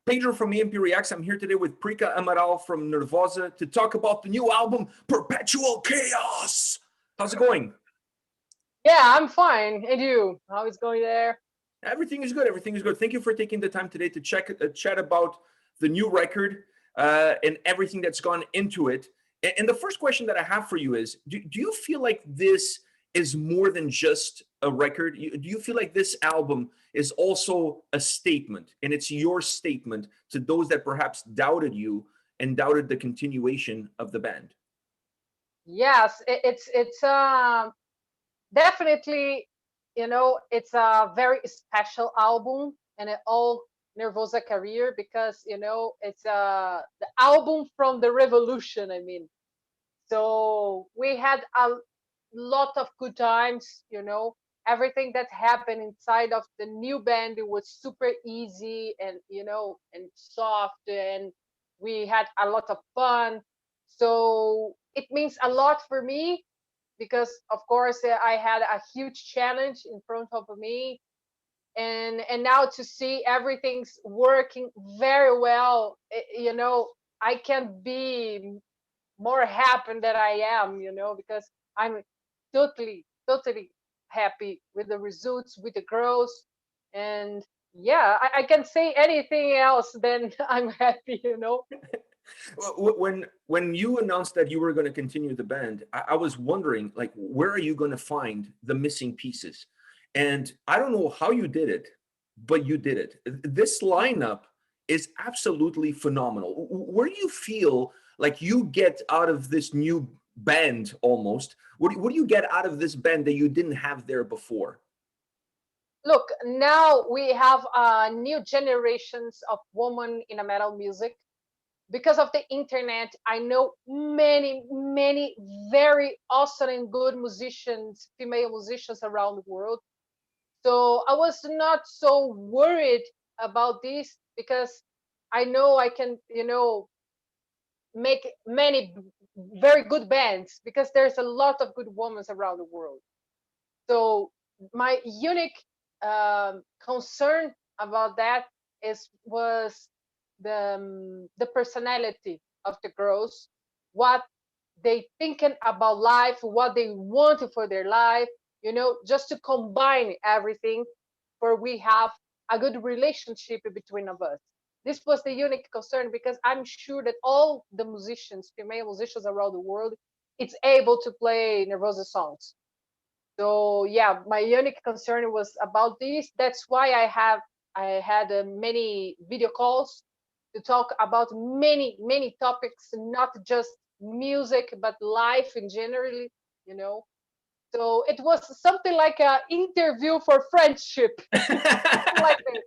Pedro from A&P-REACTS. I'm here today with Prika Amaral from Nervosa to talk about the new album, Perpetual Chaos. How's it going? Yeah, I'm fine. And you? How is going there? Everything is good. Everything is good. Thank you for taking the time today to chat about the new record and everything that's gone into it. And the first question that I have for you is, do you feel like this is more than just a record? Do you feel like this album is also a statement, and it's your statement to those that perhaps doubted you and doubted the continuation of the band? Yes, it's definitely, it's a very special album and it all Nervosa career because, it's the album from the revolution, I mean. So we had a lot of good times, everything that happened inside of the new band, it was super easy and, and soft, and we had a lot of fun. So it means a lot for me because of course I had a huge challenge in front of me, and now to see everything's working very well, I can't be more happy than I am, because I'm totally happy with the results, with the growth. And yeah, I can't say anything else than I'm happy. When you announced that you were going to continue the band, I was wondering, like, where are you going to find the missing pieces? And I don't know how you did it, but you did it. This lineup is absolutely phenomenal. Where do you feel like you get out of this new band almost? What do you get out of this band that you didn't have there before? Look, now we have new generations of women in a metal music. Because of the internet, I know many very awesome and good musicians, female musicians around the world. So I was not so worried about this because I know I can, make many very good bands because there's a lot of good women around the world. So my unique concern about that was the personality of the girls, what they thinking about life, what they want for their life, just to combine everything for we have a good relationship between of us. This was the unique concern because I'm sure that all the musicians, female musicians around the world, it's able to play Nervosa songs. So yeah, my unique concern was about this. That's why I had many video calls to talk about many topics, not just music but life in generally. You know, so it was something like a interview for friendship, something like this.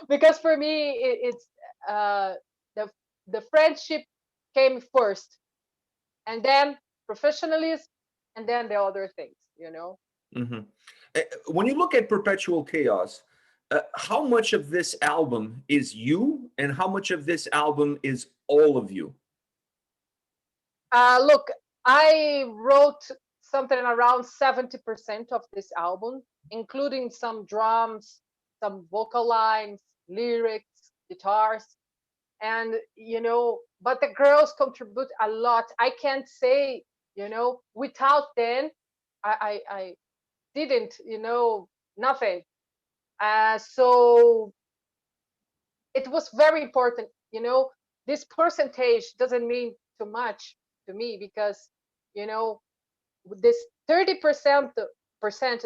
Because for me it's uh, the the friendship came first, and then professionalism, and then the other things. Mhm. When you look at Perpetual Chaos, how much of this album is you, and how much of this album is all of you? Look, I wrote something around 70% of this album, including some drums, some vocal lines, lyrics, guitars, and but the girls contribute a lot. I can't say, without them, I didn't, nothing. So it was very important. This percentage doesn't mean too much to me because you know this 30%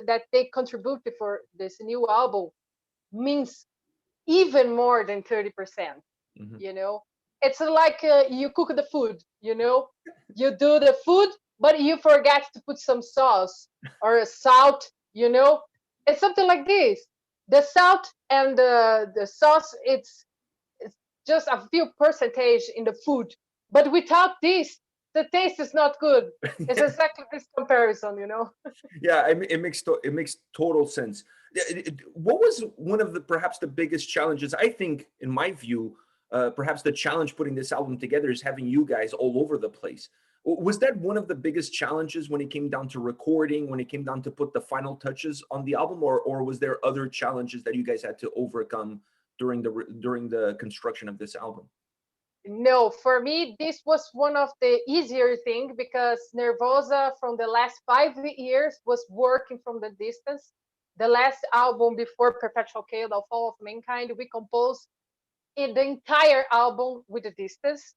that they contributed for this new album means even more than 30%. Mhm. you know it's like you cook the food. You do the food, but you forget to put some sauce or salt. It's something like this. The salt and the sauce, it's just a few percentage in the food, but without this the taste is not good. It's exactly this comparison. Yeah, it makes total sense. What was one of the perhaps the biggest challenges? I think, in my view, perhaps the challenge putting this album together is having you guys all over the place. Was that one of the biggest challenges when it came down to recording, when it came down to put the final touches on the album, or was there other challenges that you guys had to overcome during the construction of this album? No, for me, this was one of the easier thing because Nervosa from the last 5 years was working from the distance. The last album before Perpetual Chaos, The Fall of Mankind, we composed the entire album with the distance,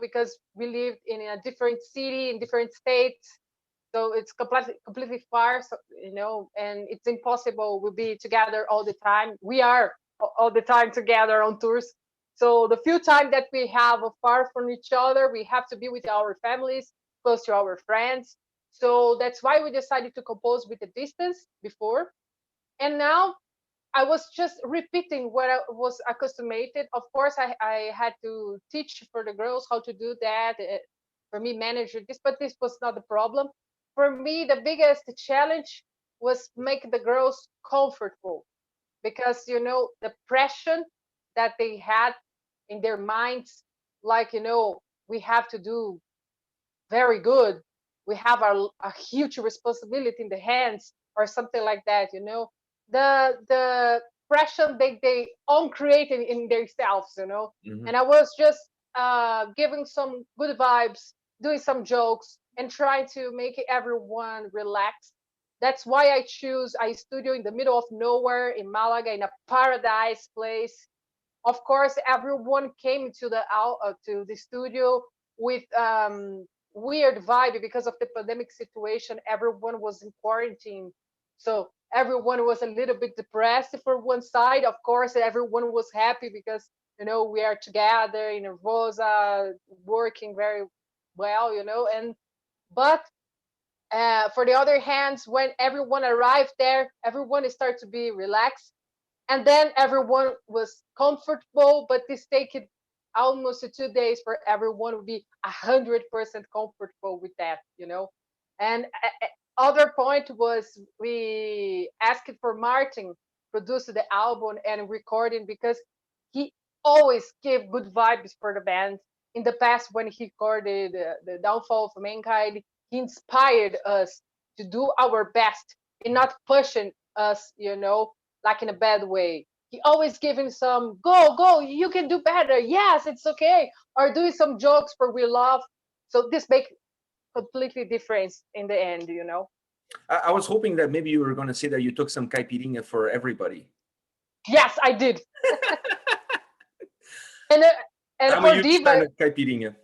because we lived in a different city, in different states. So it's completely far, so, and it's impossible we'll be together all the time. We are all the time together on tours. So the few time that we have far from each other, we have to be with our families, close to our friends. So that's why we decided to compose with the distance before. And now I was just repeating what I was accustomed. Of course, I had to teach for the girls how to do that. For me, manage this, but this was not the problem. For me, the biggest challenge was make the girls comfortable because the pressure that they had in their minds, like we have to do very good. We have a huge responsibility in the hands or something like that. The pressure they own creating in themselves. Hmm. And I was just giving some good vibes, doing some jokes, and trying to make everyone relax. That's why I choose a studio in the middle of nowhere in Malaga, in a paradise place. Of course, everyone came to the studio with weird vibe because of the pandemic situation. Everyone was in quarantine, so everyone was a little bit depressed for one side. Of course, everyone was happy because we are together in Nervosa, working very well. And but for the other hand, when everyone arrived there, everyone started to be relaxed, and then everyone was comfortable. But this take it almost 2 days for everyone to be 100% comfortable with that. And other point was we asked for Martin produce the album and recording because he always gave good vibes for the band. In the past, when he recorded the Downfall of Mankind, he inspired us to do our best and not pushing us, like in a bad way. He always giving some go, you can do better. Yes, it's okay. Or doing some jokes for we love. So this make completely difference in the end. I was hoping that maybe you were going to say that you took some caipirinha for everybody. Yes, I did. And uh, and I'm a for huge fan Diva, of caipirinha.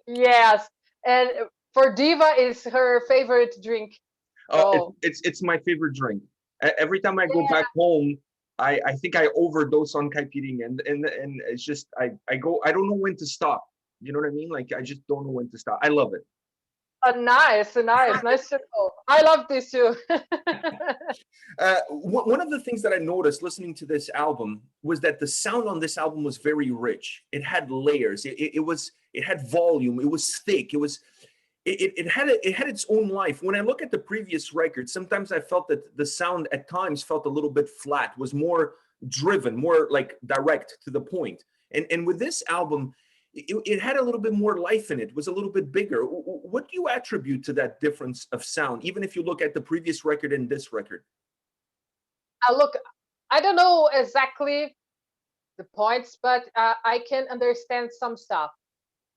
yes. And for Diva is her favorite drink. Oh, So it's my favorite drink. Every time I go yeah, back home, I think I overdose on caipirinha, and it's just I don't know when to stop. You know what I mean? Like I just don't know when to stop. I love it. nice to know. I love this too. One of the things that I noticed listening to this album was that the sound on this album was very rich. It had layers. It had volume. It was thick. It had its own life. When I look at the previous records, sometimes I felt that the sound at times felt a little bit flat, was more driven, more like direct to the point. And with this album, it had a little bit more life in it. It was a little bit bigger. What do you attribute to that difference of sound, even if you look at the previous record and this record? Look, I don't know exactly the points, but I can understand some stuff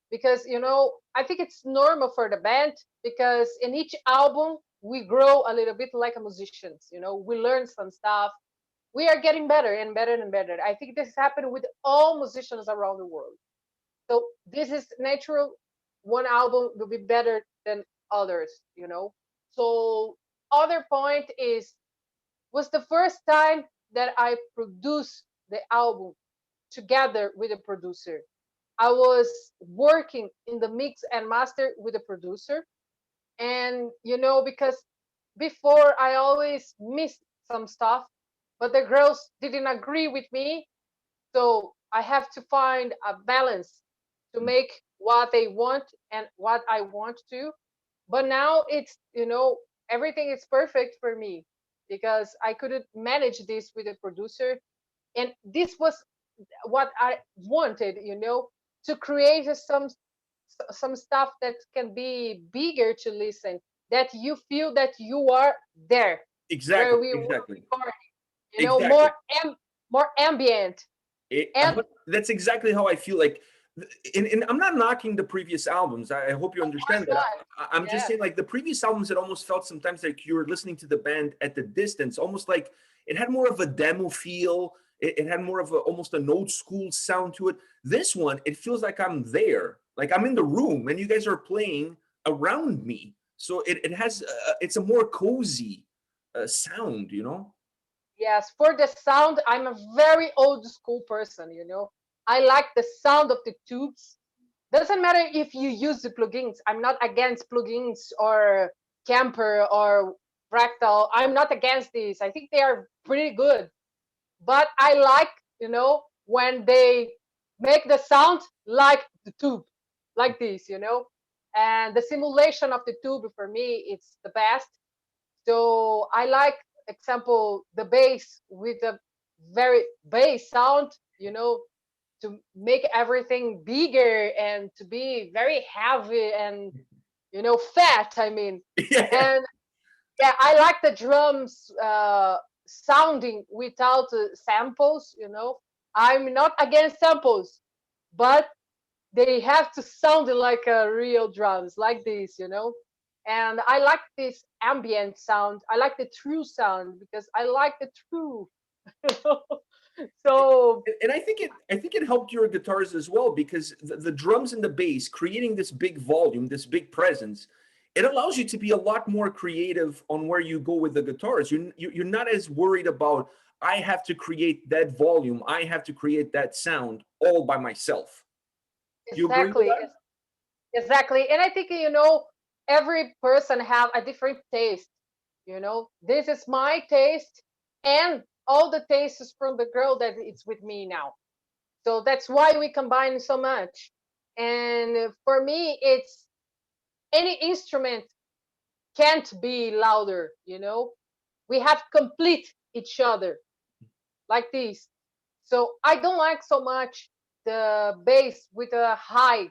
because I think it's normal for the band because in each album we grow a little bit like a musicians. We learn some stuff. We are getting better and better and better. I think this happened with all musicians around the world. So this is natural. One album will be better than others. So other point is was the first time that I produced the album together with a producer. I was working in the mix and master with a producer. And, because before I always missed some stuff, but the girls didn't agree with me. So I have to find a balance to make what they want and what I want to. But now everything is perfect for me because I couldn't manage this with a producer. And this was what I wanted, to create some stuff that can be bigger to listen, that you feel that you are there Exactly, where we were exactly, recording, exactly. more ambient. And That's exactly how I feel. Like, and I'm not knocking the previous albums. I hope you of understand course that. not. I'm just Yes, saying, like, the previous albums, it almost felt sometimes like you were listening to the band at the distance, almost like it had more of a demo feel. It had more of almost an old school sound to it. This one, it feels like I'm there, like I'm in the room, and you guys are playing around me. So it has it's a more cozy sound, you know. yes. For the sound, I'm a very old school person, you know. I like the sound of the tubes. Doesn't matter if you use the plugins. I'm not against plugins or Camper or Fractal. I'm not against these. I think they are pretty good. But I like, you know, when they make the sound like the tube, like this, you know. And the simulation of the tube for me, it's the best. So I like, example, the bass with a very bass sound, you know, to make everything bigger and to be very heavy and, you know, fat. I mean, Yeah. and yeah, I like the drums sounding without samples. You know, I'm not against samples, but they have to sound like real drums, like this. You know, and I like this ambient sound. I like the true sound because I like the true. So And I think it helped your guitars as well, because the drums and the bass creating this big volume, this big presence, it allows you to be a lot more creative on where you go with the guitars. You're not as worried about, I have to create that volume, I have to create that sound all by myself. You agree with exactly, that? exactly. And I think, you know, every person have a different taste. You know, this is my taste, and all the tastes from the girl that is with me now. So that's why we combine so much. And for me, it's any instrument can't be louder. You know, we have complete each other like this. So I don't like so much the bass with a high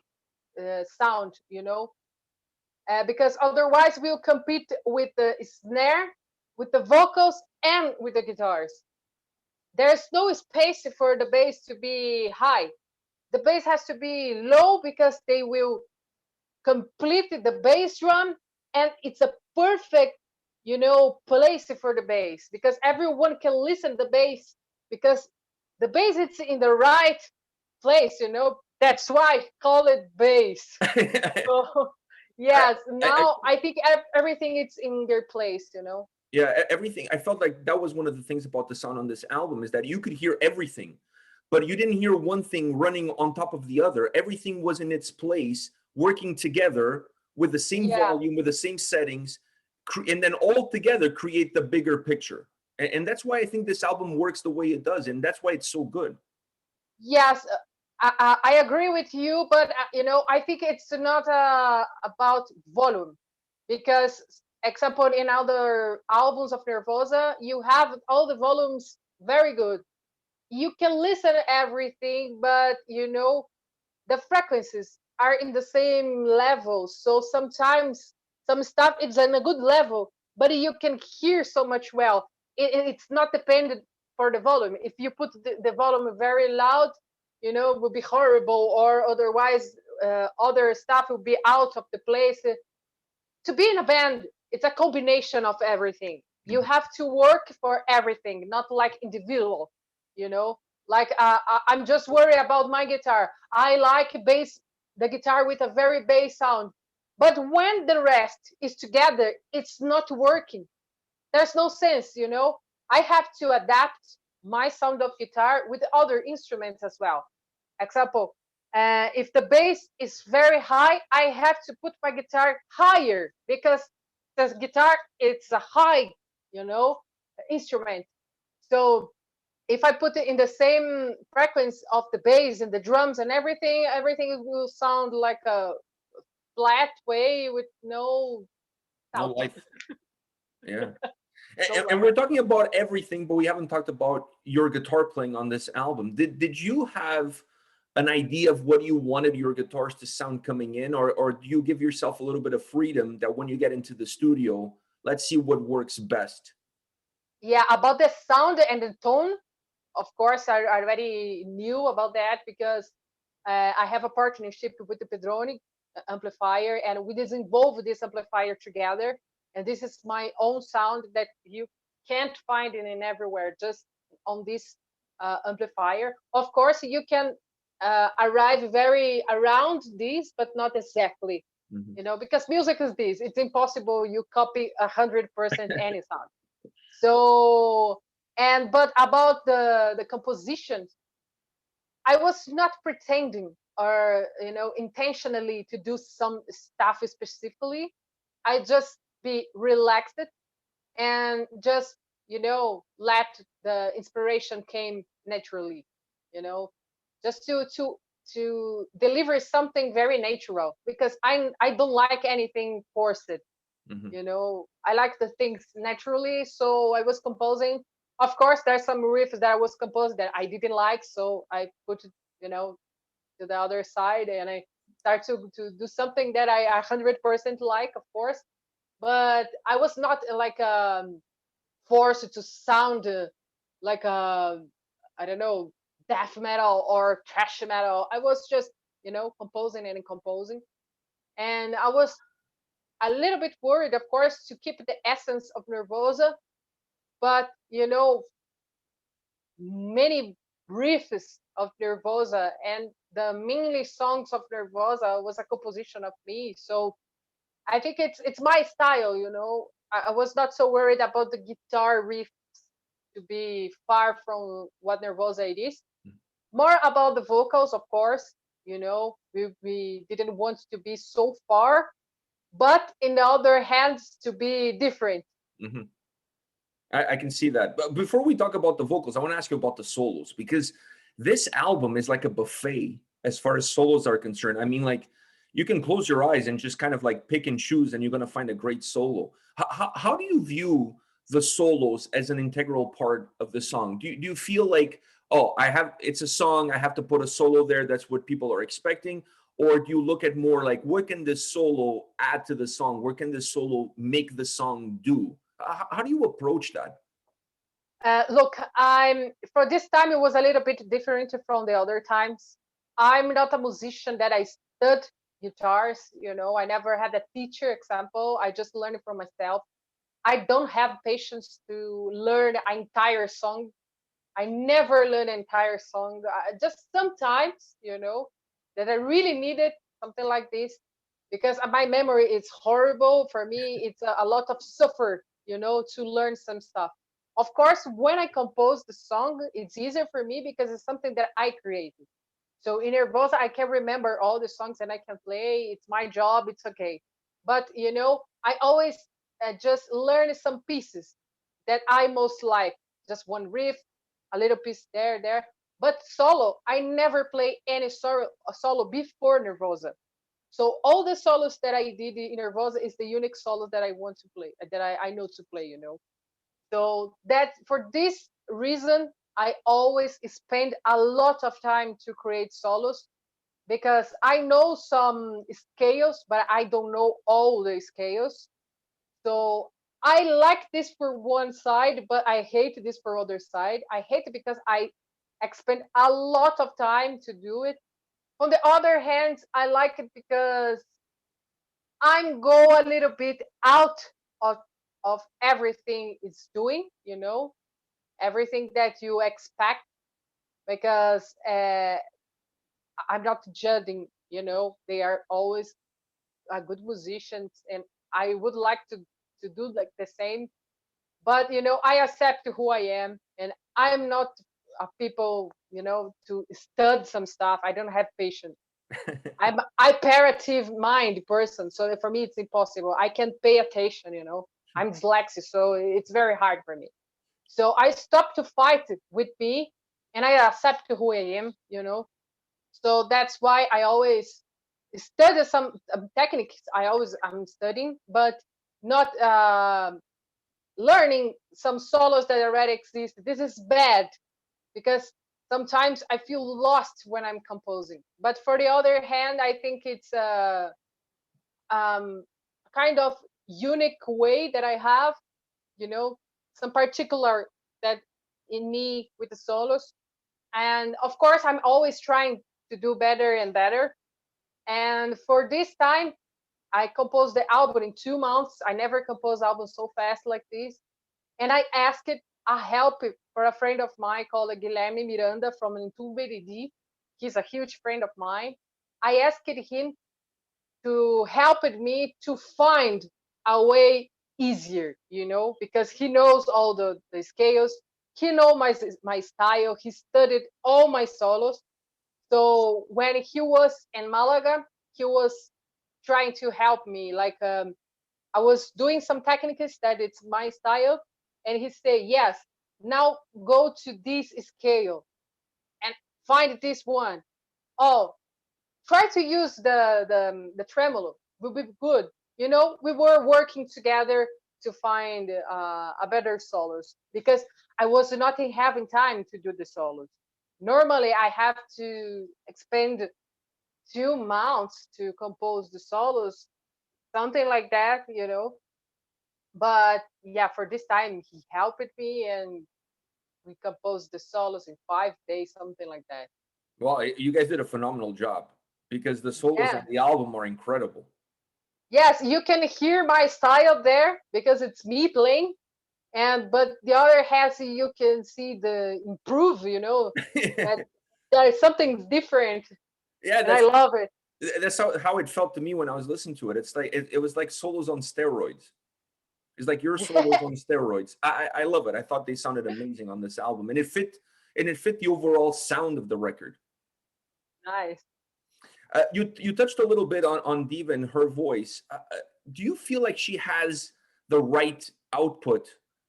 sound. You know, because otherwise we'll compete with the snare, with the vocals, and with the guitars. There's no space for the bass to be high. The bass has to be low because they will complete the bass drum, and it's a perfect, you know, place for the bass because everyone can listen the bass because the bass is in the right place. You know, that's why I call it bass. I, So I, yes, I now I think everything is in their place, you know. Yeah, everything. I felt like that was one of the things about the sound on this album, is that you could hear everything, but you didn't hear one thing running on top of the other. Everything was in its place, working together with the same Yeah. volume, with the same settings, and then all together create the bigger picture. And that's why I think this album works the way it does, and that's why it's so good. Yes, I agree with you, but you know, I think it's not about volume because, example, in other albums of Nervosa, you have all the volumes very good. You can listen to everything, but you know, the frequencies are in the same level. So sometimes some stuff is in a good level, but you can hear so much well. It's not dependent for the volume. If you put the volume very loud, you know, it would be horrible, or otherwise other stuff will be out of the place. To be in a band, it's a combination of everything. You Mhm. have to work for everything, not like individual, you know. Like I'm just worried about my guitar. I like bass, the guitar with a very bass sound. But when the rest is together, it's not working. There's no sense, you know. I have to adapt my sound of guitar with other instruments as well. Example, if the bass is very high, I have to put my guitar higher because the guitar it's a high, you know, instrument. So if I put it in the same frequency of the bass and the drums and everything, everything will sound like a flat way with no No sound, life. Yeah. no And life. we're talking about everything, but we haven't talked about your guitar playing on this album. Did you have an idea of what you wanted your guitars to sound coming in, or do you give yourself a little bit of freedom that when you get into the studio, let's see what works best? Yeah, about the sound and the tone. of course, I already knew about that because I have a partnership with the Pedroni amplifier, and we disinvolve this amplifier together. And this is my own sound that you can't find it in everywhere, just on this amplifier. Of course, you can arrive very around this, but not exactly. Mhm. You know, because music is this. It's impossible you copy 100% any sound. So, and but about the composition, I was not pretending or intentionally to do some stuff specifically. I just be relaxed and just let the inspiration came naturally. You know, just to deliver something very natural because I don't like anything forced. Mhm. I like the things naturally. So I was composing. Of course, there's some riffs that I was composed that I didn't like, so I put it, to the other side, and I start to do something that I 100% like, of course. But I was not like forced to sound like I don't know, death metal or thrash metal. I was just composing and composing, and I was a little bit worried, of course, to keep the essence of Nervosa, but many riffs of Nervosa and the mainly songs of Nervosa was a composition of me. So I think it's my style. I was not so worried about the guitar riffs to be far from what Nervosa it is. More about the vocals, of course. We didn't want to be so far, but in the other hand, to be different. Mhm. I can see that. But before we talk about the vocals, I want to ask you about the solos because this album is like a buffet as far as solos are concerned. I mean, like you can close your eyes and just kind of like pick and choose, and you're going to find a great solo. How do you view the solos as an integral part of the song? Do you feel like, oh, it's a song, I have to put a solo there, that's what people are expecting? Or do you look at more like, what can this solo add to the song? What can this solo make the song do? How do you approach that? Look, I'm for this time it was a little bit different from the other times. I'm not a musician that I stud guitars. I never had a teacher example. I just learned it from myself. I don't have patience to learn an entire song. I never learn an entire song. Just sometimes, that I really needed something like this because my memory is horrible. For me, it's a lot of suffer, to learn some stuff. Of course, when I compose the song, it's easier for me because it's something that I created. So in Nervosa, I can remember all the songs and I can play. It's my job. It's okay. But I always just learn some pieces that I most like. Just one riff, a little piece there. But solo, I never play any solo before Nervosa. So all the solos that I did in Nervosa is the unique solos that I want to play, that I know to play. So that for this reason, I always spend a lot of time to create solos because I know some scales, but I don't know all the scales. So I like this for one side, but I hate this for other side. I hate it because I expend a lot of time to do it. On the other hand, I like it because I'm go a little bit out of everything it's doing, everything that you expect because I'm not judging, they are always good musicians and I would like to do like the same, but I accept who I am and I'm not a people, to stud some stuff. I don't have patience. I'm hyperative mind person, so for me it's impossible. I can't pay attention. I'm dyslexic, so it's very hard for me. So I stopped to fight with me, and I accept who I am. So that's why I always study some techniques. I'm studying, but not learning some solos that already exist. This is bad because sometimes I feel lost when I'm composing. But for the other hand, I think it's a kind of unique way that I have, you know, some particular that in me with the solos. And of course, I'm always trying to do better and better. And for this time, I composed the album in 2 months. I never composed albums so fast like this. And I asked a help for a friend of mine called Guilherme Miranda from Beridi. He's a huge friend of mine. I asked him to help me to find a way easier, because he knows all the scales. He knows my style. He studied all my solos. So when he was in Malaga, he was trying to help me. Like I was doing some techniques that it's my style, and he said, "Yes, now go to this scale and find this one. Oh, try to use the tremolo. Will be good." We were working together to find a better solos, because I was not having time to do the solos. Normally, I have to expend 2 months to compose the solos, something like that. But yeah, for this time, he helped me, and we composed the solos in 5 days, something like that. Well, you guys did a phenomenal job because the solos on Yeah. the album are incredible. Yes, you can hear my style there because it's me playing, and but the other half you can see the improve. That there is something different, Yeah, and I love it. that's how it felt to me when I was listening to it. It's like it was like solos on steroids. It's like your solos on steroids. I love it. I thought they sounded amazing on this album, and it fit the overall sound of the record. Nice. You touched a little bit on Diva and her voice. Do you feel like she has the right output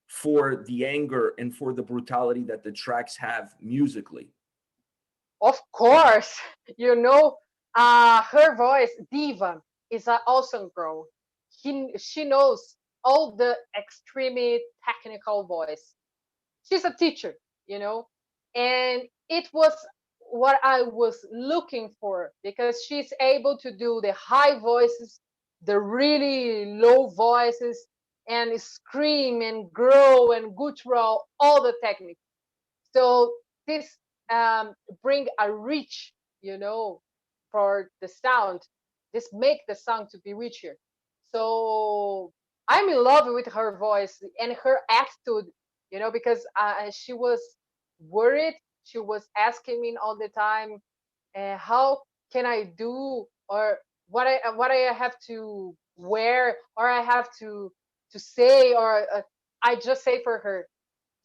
for the anger and for the brutality that the tracks have musically? Of course, her voice, Diva, is an awesome girl. She knows all the extremely technical voice. She's a teacher, you know, and it was what I was looking for, because she's able to do the high voices, the really low voices, and scream and grow and guttural, all the techniques. So this um, bring a reach, for the sound. This make the sound to be richer. So I'm in love with her voice and her attitude, because she was worried. She was asking me all the time, how can I do, or what I have to wear, or I have to say, or I just say for her,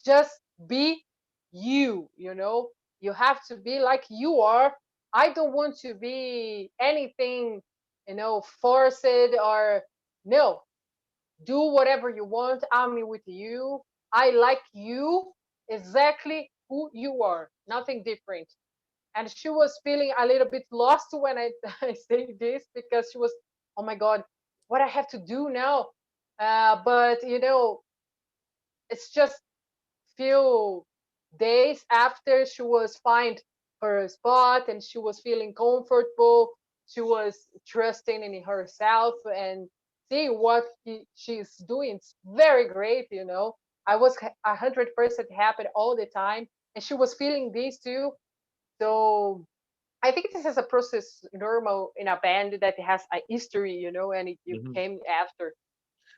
just be you. You have to be like you are. I don't want to be anything, forced, or no. Do whatever you want. I'm with you. I like you exactly who you are, nothing different. And she was feeling a little bit lost when I, I say this, because she was, oh my God, what I have to do now. But it's just few days after she was find her spot, and she was feeling comfortable. She was trusting in herself and seeing what she's doing. It's very great. I was 100% happy all the time, and she was feeling this too. So I think this is a process normal in a band that has a history, and it Mhm. came after.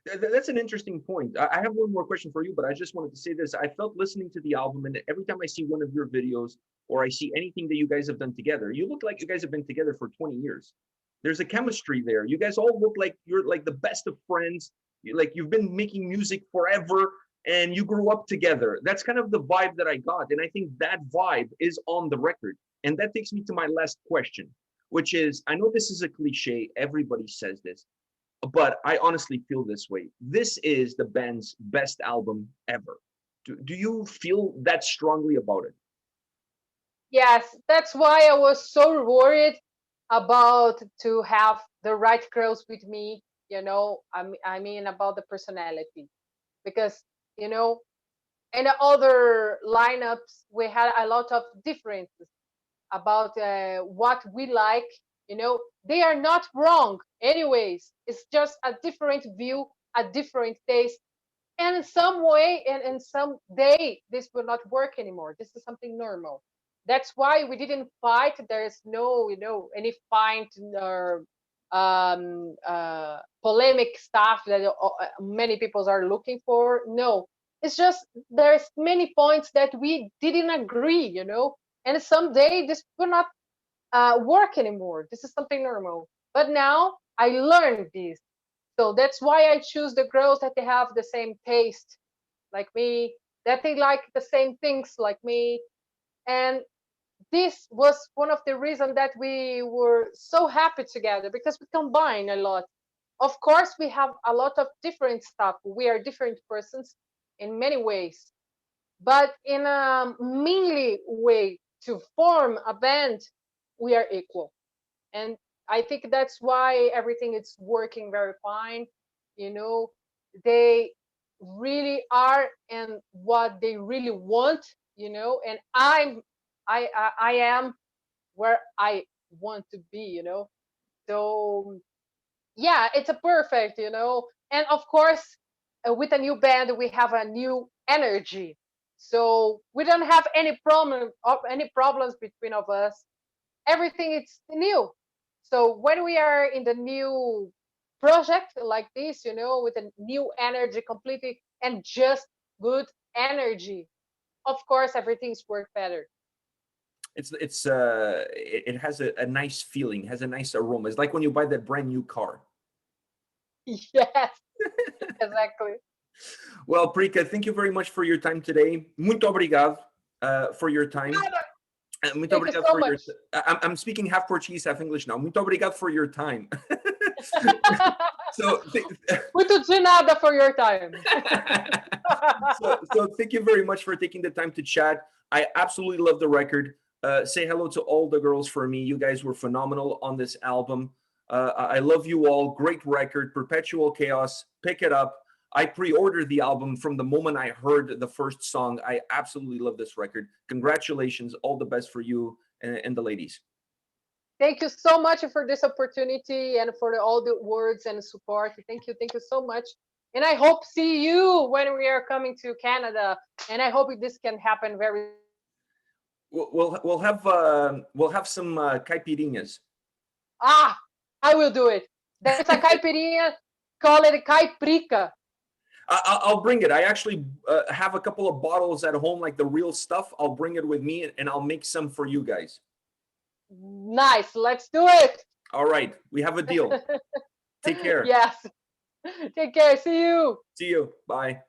That's an interesting point. I have one more question for you, but I just wanted to say this. I felt listening to the album, and every time I see one of your videos or I see anything that you guys have done together, you look like you guys have been together for 20 years. There's a chemistry there. You guys all look like you're like the best of friends. You've been making music forever and you grew up together. That's kind of the vibe that I got. And I think that vibe is on the record. And that takes me to my last question, which is, I know this is a cliche. Everybody says this, but I honestly feel this way. This is the band's best album ever. Do you feel that strongly about it? Yes, that's why I was so worried about to have the right girls with me. I mean about the personality, because you know in the other lineups we had a lot of differences about what we like. They are not wrong. Anyways, it's just a different view, a different taste. And in some way, and in some day, this will not work anymore. This is something normal. That's why we didn't fight. There is no, any fight or polemic stuff that many people are looking for. No, it's just there's many points that we didn't agree, and someday this will not work anymore. This is something normal. But now I learned this. So that's why I choose the girls that they have the same taste like me, that they like the same things like me. And this was one of the reasons that we were so happy together, because we combine a lot. Of course, we have a lot of different stuff. We are different persons in many ways, but in a mainly way to form a band, we are equal. And I think that's why everything is working very fine. You know, they really are and what they really want, and I am where I want to be, So yeah, it's a perfect, and of course, with a new band we have a new energy, so we don't have any problems between of us. Everything is new. So when we are in the new project like this, with a new energy completely and just good energy, of course everything's work better. It has a nice feeling, has a nice aroma. It's like when you buy that brand new car. Yes, exactly. Well, Prika, thank you very much for your time today. Muito obrigado for your time. Muito Thank you obrigado so for your. much. I'm speaking half Portuguese, half English now. Muito obrigado for your time. So, Muito de nada for your time. so thank you very much for taking the time to chat. I absolutely love the record. Say hello to all the girls for me. You guys were phenomenal on this album. I love you all. Great record, Perpetual Chaos. Pick it up. I pre-ordered the album from the moment I heard the first song. I absolutely love this record. Congratulations. All the best for you and the ladies. Thank you so much for this opportunity and for all the words and support. Thank you so much. And I hope see you when we are coming to Canada. And I hope this can happen very. We'll have some caipirinhas. Ah, I will do it. That's a caipirinha. Call it a caiprica. I'll bring it. I actually have a couple of bottles at home, like the real stuff. I'll bring it with me and I'll make some for you guys. Nice. Let's do it. All right. We have a deal. Take care. Yes. Take care. See you. See you. Bye.